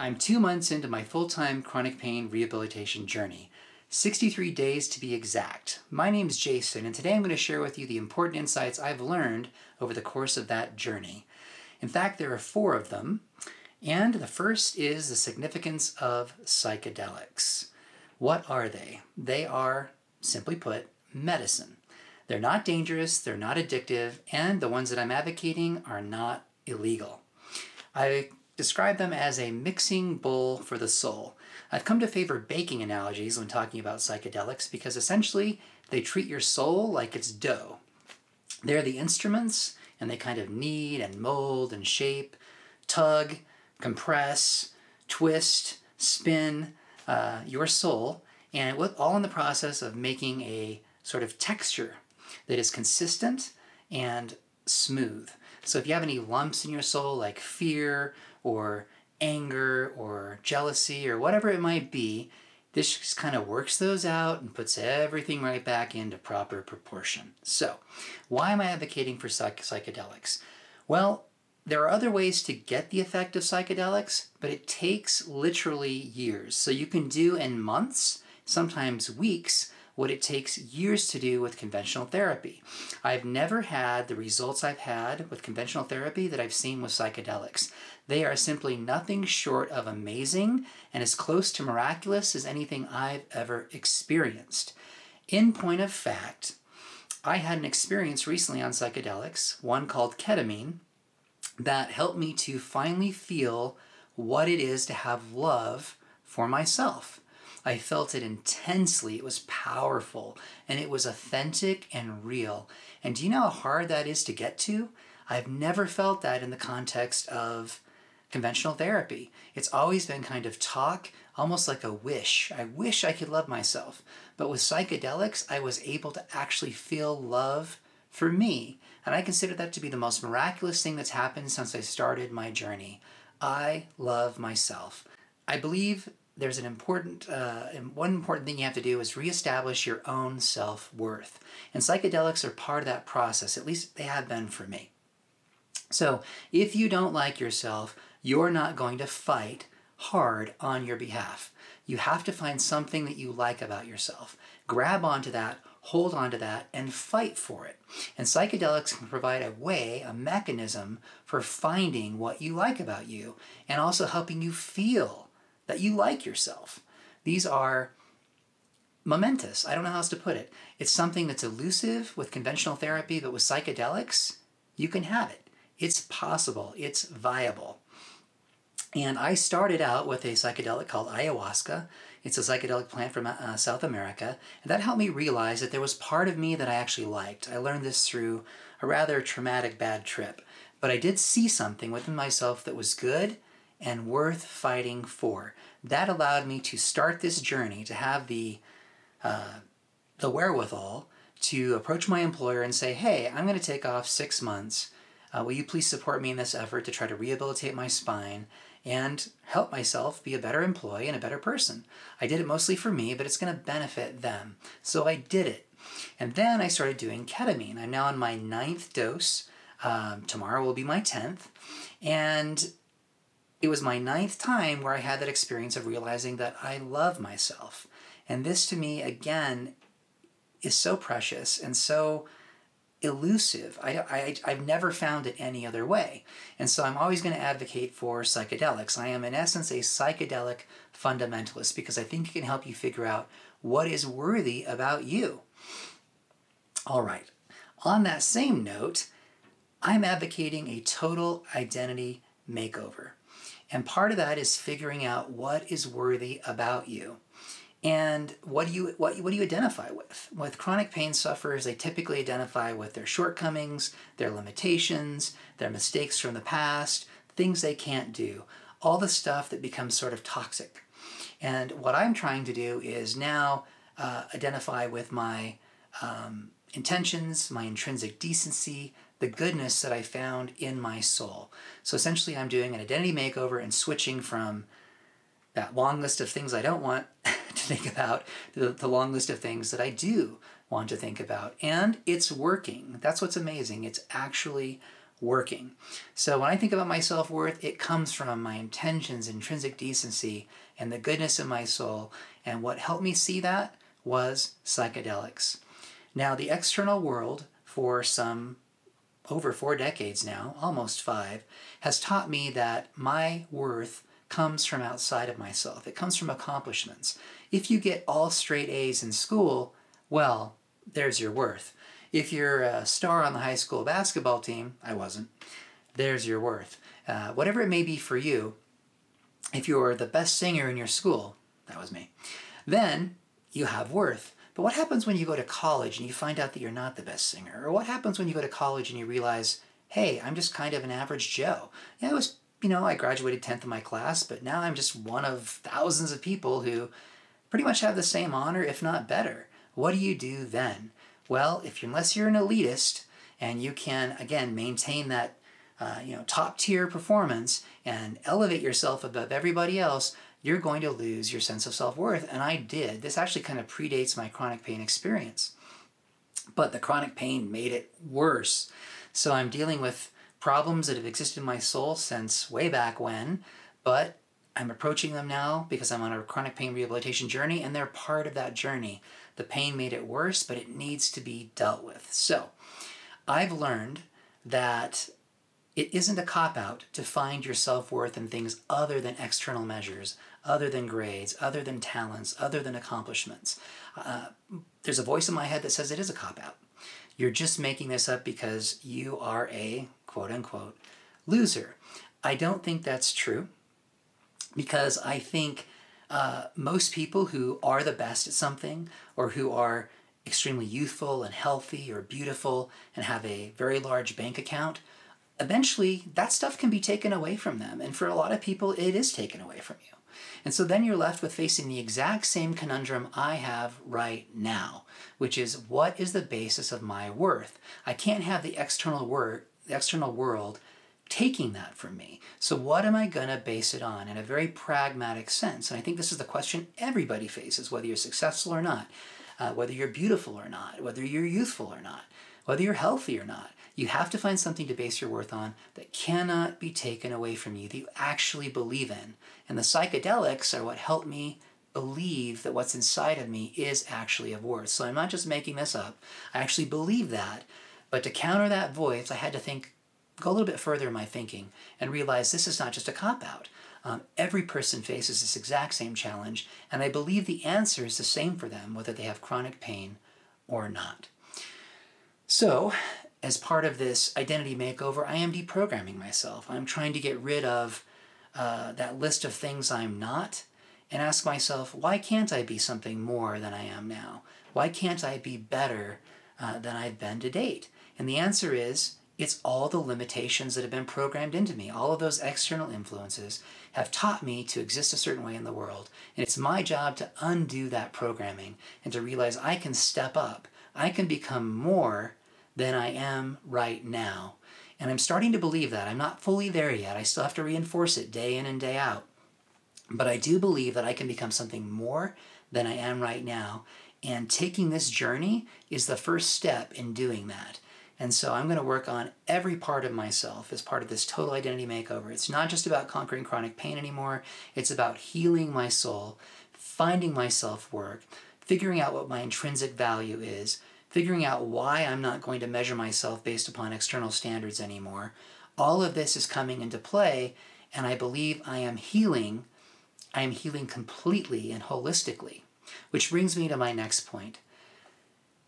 I'm 2 months into my full-time chronic pain rehabilitation journey. 63 days to be exact. My name's Jason, and today I'm going to share with you the important insights I've learned over the course of that journey. In fact, there are 4 of them, and the first is the significance of psychedelics. What are they? They are, simply put, medicine. They're not dangerous, they're not addictive, and the ones that I'm advocating are not illegal. I describe them as a mixing bowl for the soul. I've come to favor baking analogies when talking about psychedelics because essentially they treat your soul like it's dough. They're the instruments, and they kind of knead and mold and shape, tug, compress, twist, spin your soul, and all in the process of making a sort of texture that is consistent and smooth. So if you have any lumps in your soul like fear or anger or jealousy or whatever it might be, this just kind of works those out and puts everything right back into proper proportion. So why am I advocating for psychedelics? Well, there are other ways to get the effect of psychedelics, but it takes literally years. So you can do in months, sometimes weeks, what it takes years to do with conventional therapy. I've never had the results I've had with conventional therapy that I've seen with psychedelics. They are simply nothing short of amazing and as close to miraculous as anything I've ever experienced. In point of fact, I had an experience recently on psychedelics, one called ketamine, that helped me to finally feel what it is to have love for myself. I felt it intensely, it was powerful, and it was authentic and real. And do you know how hard that is to get to? I've never felt that in the context of conventional therapy. It's always been kind of talk, almost like a wish. I wish I could love myself. But with psychedelics, I was able to actually feel love for me. And I consider that to be the most miraculous thing that's happened since I started my journey. I love myself. I believe there's one important thing you have to do is reestablish your own self-worth. And psychedelics are part of that process, at least they have been for me. So if you don't like yourself, you're not going to fight hard on your behalf. You have to find something that you like about yourself. Grab onto that, hold onto that, and fight for it. And psychedelics can provide a way, a mechanism for finding what you like about you and also helping you feel that you like yourself. These are momentous. I don't know how else to put it. It's something that's elusive with conventional therapy, but with psychedelics, you can have it. It's possible. It's viable. And I started out with a psychedelic called ayahuasca. It's a psychedelic plant from South America. And that helped me realize that there was part of me that I actually liked. I learned this through a rather traumatic bad trip. But I did see something within myself that was good and worth fighting for. That allowed me to start this journey, to have the wherewithal to approach my employer and say, hey, I'm going to take off 6 months. Will you please support me in this effort to try to rehabilitate my spine and help myself be a better employee and a better person? I did it mostly for me, but it's going to benefit them. So I did it. And then I started doing ketamine. I'm now on my 9th dose. Tomorrow will be my 10th. And it was my 9th time where I had that experience of realizing that I love myself. And this to me, again, is so precious and so elusive. I've never found it any other way. And so I'm always going to advocate for psychedelics. I am in essence a psychedelic fundamentalist because I think it can help you figure out what is worthy about you. All right. On that same note, I'm advocating a total identity makeover. And part of that is figuring out what is worthy about you. And what do you identify with? With chronic pain sufferers, they typically identify with their shortcomings, their limitations, their mistakes from the past, things they can't do, all the stuff that becomes sort of toxic. And what I'm trying to do is now identify with my intentions, my intrinsic decency, the goodness that I found in my soul. So essentially I'm doing an identity makeover and switching from that long list of things I don't want to think about to the long list of things that I do want to think about. And it's working. That's what's amazing. It's actually working. So when I think about my self-worth, it comes from my intentions, intrinsic decency, and the goodness of my soul. And what helped me see that was psychedelics. Now, the external world, for some over 4 decades now, almost 5, has taught me that my worth comes from outside of myself. It comes from accomplishments. If you get all straight A's in school, well, there's your worth. If you're a star on the high school basketball team, I wasn't, there's your worth. Whatever it may be for you, if you're the best singer in your school, that was me, then you have worth. But what happens when you go to college and you find out that you're not the best singer? Or what happens when you go to college and you realize, hey, I'm just kind of an average Joe? Yeah, I graduated 10th in my class, but now I'm just one of thousands of people who pretty much have the same honor, if not better. What do you do then? Well, unless you're an elitist and you can, again, maintain that top tier performance and elevate yourself above everybody else, you're going to lose your sense of self-worth. And I did. This actually kind of predates my chronic pain experience. But the chronic pain made it worse. So I'm dealing with problems that have existed in my soul since way back when, but I'm approaching them now because I'm on a chronic pain rehabilitation journey, and they're part of that journey. The pain made it worse, but it needs to be dealt with. So I've learned that it isn't a cop-out to find your self-worth in things other than external measures, other than grades, other than talents, other than accomplishments. There's a voice in my head that says it is a cop-out. You're just making this up because you are a quote-unquote loser. I don't think that's true, because I think most people who are the best at something, or who are extremely youthful and healthy or beautiful and have a very large bank account, eventually that stuff can be taken away from them. And for a lot of people, it is taken away from you. And so then you're left with facing the exact same conundrum I have right now, which is, what is the basis of my worth? I can't have the external world taking that from me. So what am I going to base it on in a very pragmatic sense? And I think this is the question everybody faces, whether you're successful or not, whether you're beautiful or not, whether you're youthful or not, whether you're healthy or not. You have to find something to base your worth on that cannot be taken away from you, that you actually believe in. And the psychedelics are what helped me believe that what's inside of me is actually of worth. So I'm not just making this up. I actually believe that. But to counter that voice, I had to go a little bit further in my thinking and realize this is not just a cop-out. Every person faces this exact same challenge, and I believe the answer is the same for them, whether they have chronic pain or not. So, as part of this identity makeover, I am deprogramming myself. I'm trying to get rid of that list of things I'm not, and ask myself, why can't I be something more than I am now? Why can't I be better than I've been to date? And the answer is, it's all the limitations that have been programmed into me. All of those external influences have taught me to exist a certain way in the world. And it's my job to undo that programming and to realize I can step up. I can become more than I am right now. And I'm starting to believe that. I'm not fully there yet. I still have to reinforce it day in and day out. But I do believe that I can become something more than I am right now. And taking this journey is the first step in doing that. And so I'm going to work on every part of myself as part of this total identity makeover. It's not just about conquering chronic pain anymore. It's about healing my soul, finding my self-worth, figuring out what my intrinsic value is, figuring out why I'm not going to measure myself based upon external standards anymore. All of this is coming into play, and I believe I am healing. I am healing completely and holistically, which brings me to my next point.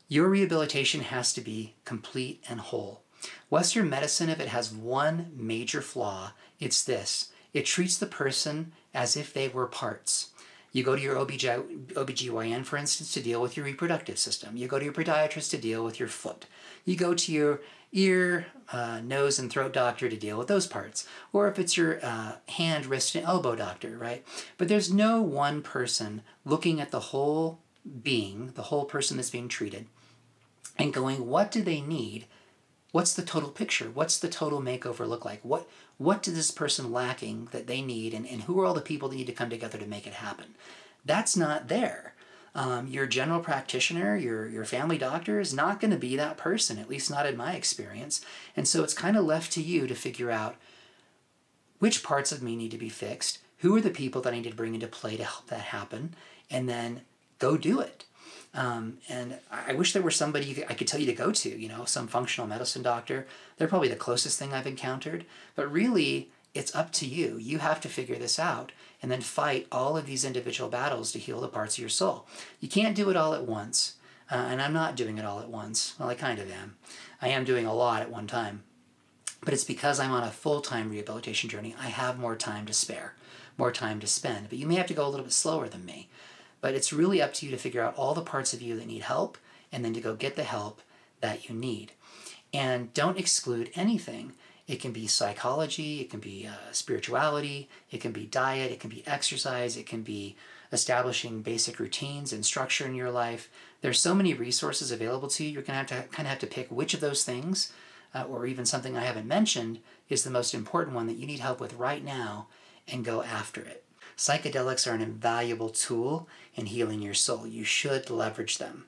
Your rehabilitation has to be complete and whole. Western medicine, if it has one major flaw, it's this. It treats the person as if they were parts. You go to your OBGYN, for instance, to deal with your reproductive system. You go to your podiatrist to deal with your foot. You go to your ear, nose, and throat doctor to deal with those parts. Or if it's your hand, wrist, and elbow doctor, right? But there's no one person looking at the whole being, the whole person that's being treated, and going, what do they need? What's the total picture? What's the total makeover look like? What does this person lacking that they need, and who are all the people that need to come together to make it happen? That's not there. Your general practitioner, your family doctor is not going to be that person, at least not in my experience. And so it's kind of left to you to figure out which parts of me need to be fixed, who are the people that I need to bring into play to help that happen, and then go do it. And I wish there were somebody I could tell you to go to, some functional medicine doctor. They're probably the closest thing I've encountered. But really, it's up to you. You have to figure this out and then fight all of these individual battles to heal the parts of your soul. You can't do it all at once. And I'm not doing it all at once. Well, I kind of am. I am doing a lot at one time. But it's because I'm on a full-time rehabilitation journey. I have more time to spare, more time to spend. But you may have to go a little bit slower than me. But it's really up to you to figure out all the parts of you that need help and then to go get the help that you need. And don't exclude anything. It can be psychology, it can be spirituality, it can be diet, it can be exercise, it can be establishing basic routines and structure in your life. There's so many resources available to you. You're going to kind of have to pick which of those things, or even something I haven't mentioned, is the most important one that you need help with right now, and go after it. Psychedelics are an invaluable tool in healing your soul. You should leverage them.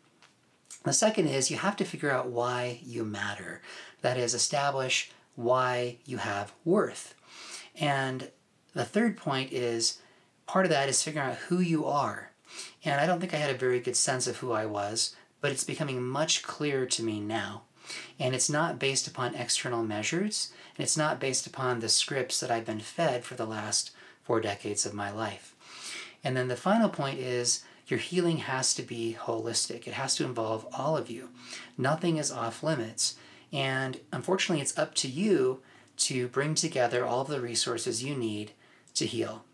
The second is you have to figure out why you matter. That is, establish why you have worth. And the third point is, part of that is figuring out who you are. And I don't think I had a very good sense of who I was, but it's becoming much clearer to me now. And it's not based upon external measures, and it's not based upon the scripts that I've been fed for the last 4 decades of my life. And then the final point is your healing has to be holistic. It has to involve all of you. Nothing is off limits. And unfortunately, it's up to you to bring together all of the resources you need to heal.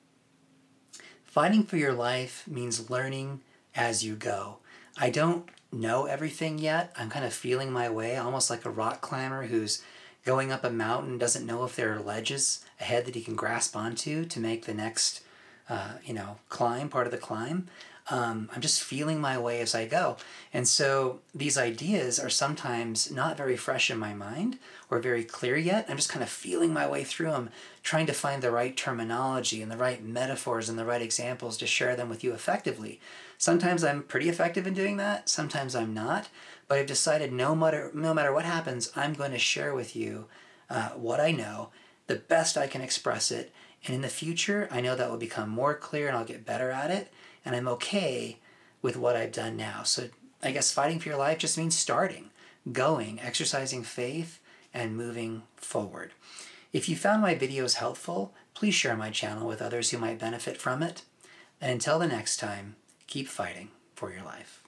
Fighting for your life means learning as you go. I don't know everything yet. I'm kind of feeling my way, almost like a rock climber who's going up a mountain, doesn't know if there are ledges ahead that he can grasp onto to make the next, climb, part of the climb. I'm just feeling my way as I go. And so these ideas are sometimes not very fresh in my mind or very clear yet. I'm just kind of feeling my way through them, trying to find the right terminology and the right metaphors and the right examples to share them with you effectively. Sometimes I'm pretty effective in doing that. Sometimes I'm not. But I've decided no matter what happens, I'm going to share with you what I know, the best I can express it. And in the future, I know that will become more clear and I'll get better at it. And I'm okay with what I've done now. So I guess fighting for your life just means starting, going, exercising faith, and moving forward. If you found my videos helpful, please share my channel with others who might benefit from it. And until the next time, keep fighting for your life.